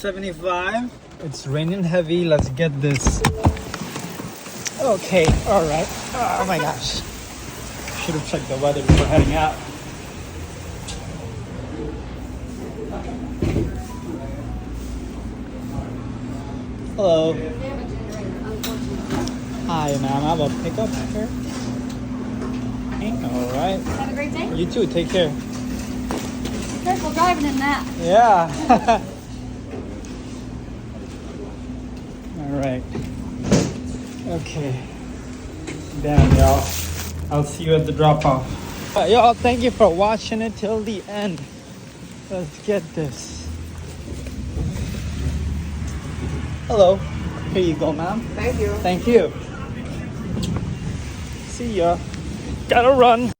75. It's raining heavy. Let's get this. Okay, all right. Oh my gosh. Should have checked the weather before heading out. Hello. Hi, ma'am. I have a pickup here. Okay, all right. Have a great day. You too. Take care. Careful driving in that. Yeah. All right. Okay. Damn, y'all. I'll see you at the drop-off. Y'all, thank you for watching it till the end. Let's get this. Hello. Here you go, ma'am. Thank you. Thank you. See ya. Gotta run.